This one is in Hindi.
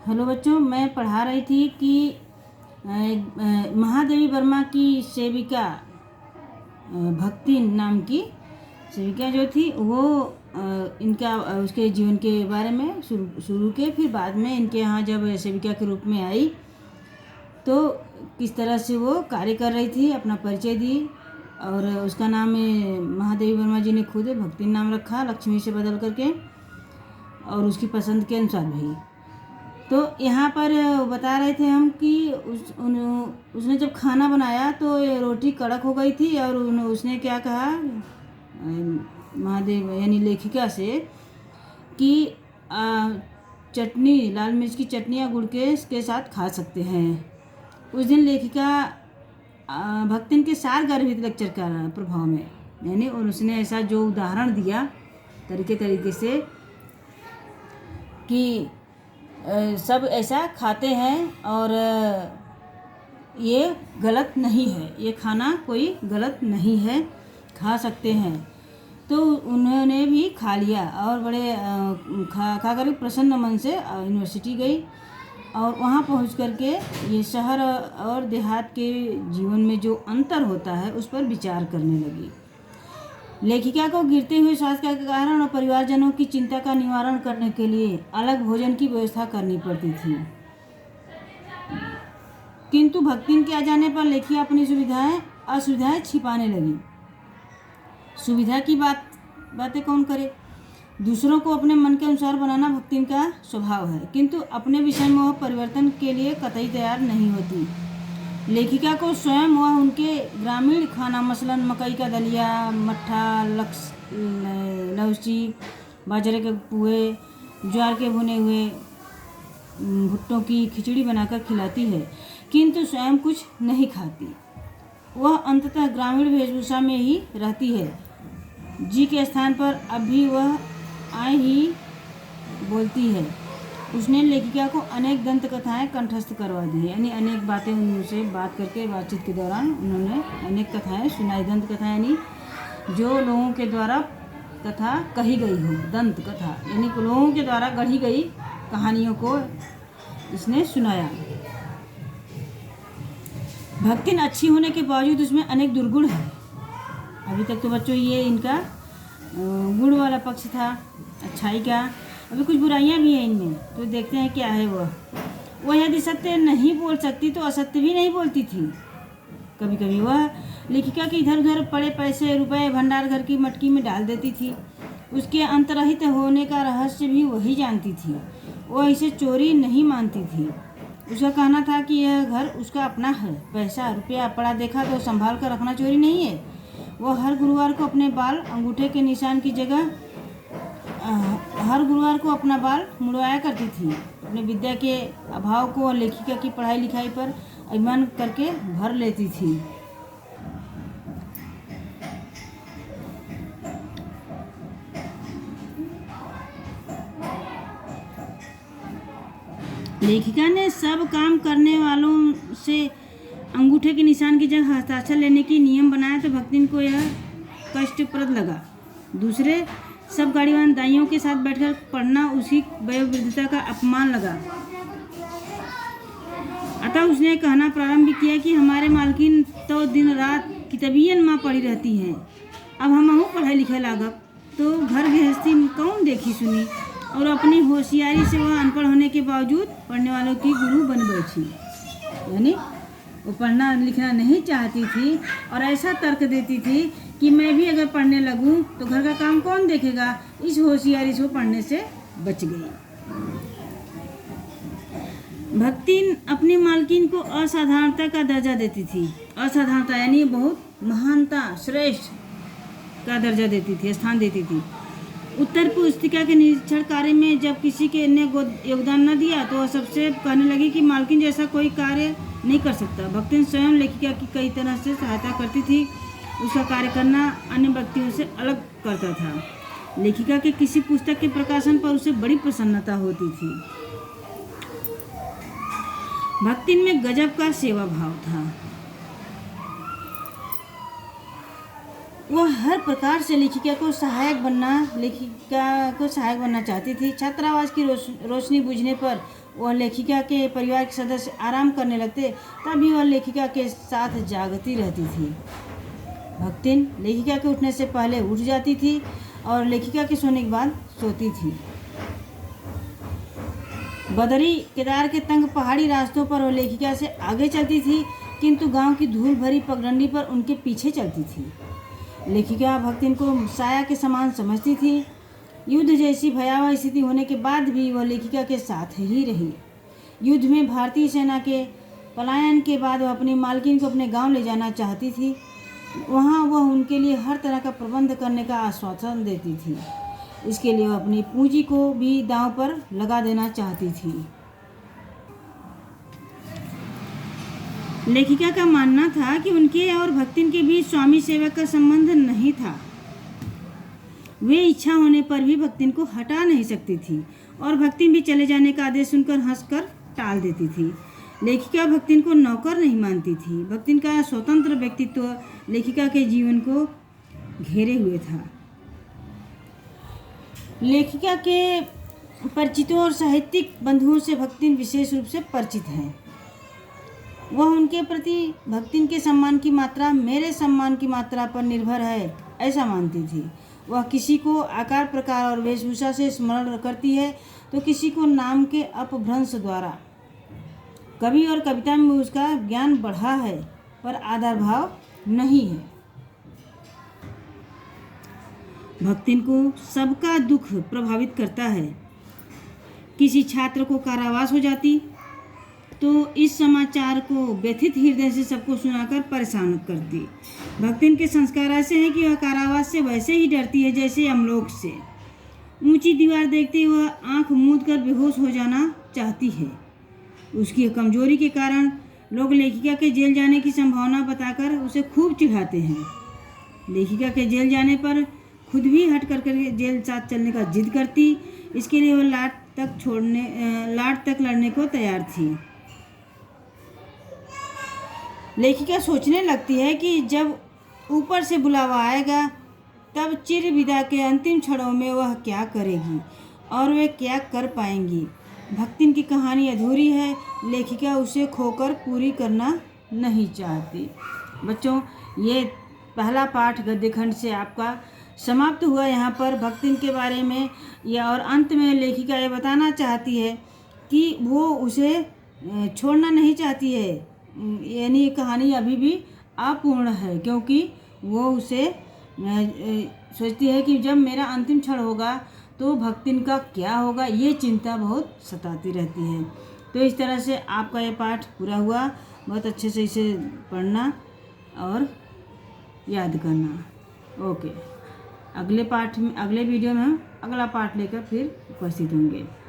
हेलो बच्चों, मैं पढ़ा रही थी कि महादेवी वर्मा की सेविका भक्ति नाम की सेविका जो थी वो इनका उसके जीवन के बारे में शुरू के फिर बाद में इनके यहाँ जब सेविका के रूप में आई तो किस तरह से वो कार्य कर रही थी, अपना परिचय दी। और उसका नाम महादेवी वर्मा जी ने खुद भक्ति नाम रखा, लक्ष्मी से बदल करके, और उसकी पसंद के अनुसार भी। तो यहाँ पर बता रहे थे हम कि उसने जब खाना बनाया तो ये रोटी कड़क हो गई थी और उसने क्या कहा महादेव यानी लेखिका से कि चटनी, लाल मिर्च की चटनी या गुड़ के साथ खा सकते हैं। उस दिन लेखिका भक्तिन के सार गर्भित लेक्चर का प्रभाव में, यानी उसने ऐसा जो उदाहरण दिया तरीके से कि सब ऐसा खाते हैं और ये गलत नहीं है, ये खाना कोई गलत नहीं है, खा सकते हैं। तो उन्होंने भी खा लिया और बड़े खा कर प्रसन्न मन से यूनिवर्सिटी गई और वहाँ पहुँच कर के ये शहर और देहात के जीवन में जो अंतर होता है उस पर विचार करने लगी। लेखिका को गिरते हुए स्वास्थ्य के कारण और परिवारजनों की चिंता का निवारण करने के लिए अलग भोजन की व्यवस्था करनी पड़ती थी, किंतु भक्तिन के आ जाने पर लेखिका अपनी असुविधाएं छिपाने लगी। सुविधा की बातें कौन करे? दूसरों को अपने मन के अनुसार बनाना भक्तिन का स्वभाव है, किंतु अपने विषय में वह परिवर्तन के लिए कतई तैयार नहीं होती। लेखिका को स्वयं वह उनके ग्रामीण खाना, मसलन मकई का दलिया, मट्ठा, लौसी, बाजरे के पुए, ज्वार के भुने हुए भुट्टों की खिचड़ी बनाकर खिलाती है, किंतु स्वयं कुछ नहीं खाती। वह अंततः ग्रामीण वेशभूषा में ही रहती है। जी के स्थान पर अब भी वह आए ही बोलती है। उसने लेखिका को अनेक दंत कथाएँ कंठस्थ करवा दी, यानी अनेक बातें उनसे बात करके बातचीत के दौरान उन्होंने अनेक कथाएँ सुनाई। दंत कथा यानी जो लोगों के द्वारा कथा कही गई हो, दंत कथा यानी लोगों के द्वारा गढ़ी गई कहानियों को इसने सुनाया। भक्तिन अच्छी होने के बावजूद उसमें अनेक दुर्गुण है। अभी तक तो बच्चों ये इनका गुण वाला पक्ष था, अच्छाई का। अभी कुछ बुराइयां भी हैं इनमें, तो देखते हैं क्या है। वह यदि सत्य नहीं बोल सकती तो असत्य भी नहीं बोलती थी। कभी कभी वह लेखिका के इधर उधर पड़े पैसे रुपए भंडार घर की मटकी में डाल देती थी। उसके अंतर्हित होने का रहस्य भी वही जानती थी। वह इसे चोरी नहीं मानती थी। उसका कहना था कि यह घर उसका अपना है, पैसा रुपया पड़ा देखा तो संभाल कर रखना चोरी नहीं है। वह हर गुरुवार को अपने बाल अंगूठे के निशान की जगह हर गुरुवार को अपना बाल मुड़वाया करती थी। अपने विद्या के अभाव को और लेखिका की पढ़ाई लिखाई पर अभिमान करके भर लेती थी। लेखिका ने सब काम करने वालों से अंगूठे के निशान की जगह हस्ताक्षर लेने की नियम बनाया तो भक्तिन को यह कष्टप्रद लगा। दूसरे सब गाड़ीवान दाइयों के साथ बैठकर पढ़ना उसी वयोवृद्धता का अपमान लगा। अतः उसने कहना प्रारंभ किया कि हमारे मालकिन तो दिन रात किताबियन माँ पड़ी रहती हैं, अब हम पढ़ाई लिखाई लागब तो घर गृहस्थी कौन देखी सुनी। और अपनी होशियारी से वह अनपढ़ होने के बावजूद पढ़ने वालों की गुरु बन बैठी। यानी वो पढ़ना लिखना नहीं चाहती थी और ऐसा तर्क देती थी कि मैं भी अगर पढ़ने लगूं तो घर का काम कौन देखेगा। इस होशियारी से पढ़ने से बच गई। भक्तिन अपनी मालकिन को असाधारणता का दर्जा देती थी। असाधारणता यानी बहुत महानता, श्रेष्ठ का दर्जा देती थी, स्थान देती थी। उत्तर पुस्तिका के निरीक्षण कार्य में जब किसी के ने योगदान न दिया तो वह सबसे कहने लगी कि मालकिन जैसा कोई कार्य नहीं कर सकता। भक्तिन स्वयं लेखिका की कई तरह से सहायता करती थी। उसका कार्य करना अन्य व्यक्तियों से अलग करता था। लेखिका के किसी पुस्तक के प्रकाशन पर उसे बड़ी प्रसन्नता होती थी। भक्तिन में गजब का सेवा भाव था। वह हर प्रकार से लेखिका को सहायक बनना चाहती थी। छात्रावास की रोशनी बुझने पर वह लेखिका के परिवार के सदस्य आराम करने लगते, तभी वह लेखिका के साथ जागती रहती थी। भक्तिन लेखिका के उठने से पहले उठ जाती थी और लेखिका के सोने के बाद सोती थी। बदरी केदार के तंग पहाड़ी रास्तों पर वह लेखिका से आगे चलती थी, किंतु गांव की धूल भरी पगडंडी पर उनके पीछे चलती थी। लेखिका भक्तिन को साया के समान समझती थी। युद्ध जैसी भयावह स्थिति होने के बाद भी वह लेखिका के साथ ही रही। युद्ध में भारतीय सेना के पलायन के बाद वह अपनी मालकिन को अपने गांव ले जाना चाहती थी। वहां वह उनके लिए हर तरह का प्रबंध करने का आश्वासन देती थी। इसके लिए वह अपनी पूंजी को भी दांव पर लगा देना चाहती थी। लेखिका का मानना था कि उनके और भक्तिन के बीच स्वामी सेवक का संबंध नहीं था। वे इच्छा होने पर भी भक्तिन को हटा नहीं सकती थी और भक्तिन भी चले जाने का आदेश सुनकर हंसकर टाल देती थी। लेखिका भक्तिन को नौकर नहीं मानती थी। भक्तिन का स्वतंत्र व्यक्तित्व लेखिका के जीवन को घेरे हुए था। लेखिका के परिचितों और साहित्यिक बंधुओं से भक्तिन विशेष रूप से परिचित हैं। वह उनके प्रति भक्तिन के सम्मान की मात्रा मेरे सम्मान की मात्रा पर निर्भर है, ऐसा मानती थी। वह किसी को आकार प्रकार और वेशभूषा से स्मरण करती है तो किसी को नाम के अपभ्रंश द्वारा। कवि और कविता में उसका ज्ञान बढ़ा है पर आदर भाव नहीं है। भक्तिन को सबका दुख प्रभावित करता है। किसी छात्र को कारावास हो जाती तो इस समाचार को व्यथित हृदय से सबको सुनाकर परेशान करती। भक्तिन के संस्कार ऐसे हैं कि वह कारावास से वैसे ही डरती है जैसे यमलोक से। ऊंची दीवार देखते वह आंख मूंद कर बेहोश हो जाना चाहती है। उसकी कमजोरी के कारण लोग लेखिका के जेल जाने की संभावना बताकर उसे खूब चिढ़ाते हैं। लेखिका के जेल जाने पर खुद भी हट कर जेल साथ चलने का जिद करती। इसके लिए वह लाट तक लड़ने को तैयार थी। लेखिका सोचने लगती है कि जब ऊपर से बुलावा आएगा तब चिर विदा के अंतिम क्षणों में वह क्या करेगी और वे क्या कर पाएंगी। भक्तिन की कहानी अधूरी है। लेखिका उसे खोकर पूरी करना नहीं चाहती। बच्चों, ये पहला पाठ गद्यखंड से आपका समाप्त हुआ। यहाँ पर भक्तिन के बारे में और अंत में लेखिका ये बताना चाहती है कि वो उसे छोड़ना नहीं चाहती है, यानी कहानी अभी भी अपूर्ण है, क्योंकि वो उसे सोचती है कि जब मेरा अंतिम क्षण होगा तो भक्तिन का क्या होगा, ये चिंता बहुत सताती रहती है। तो इस तरह से आपका ये पाठ पूरा हुआ। बहुत अच्छे से इसे पढ़ना और याद करना। ओके, अगले वीडियो में हम अगला पाठ लेकर फिर उपस्थित होंगे।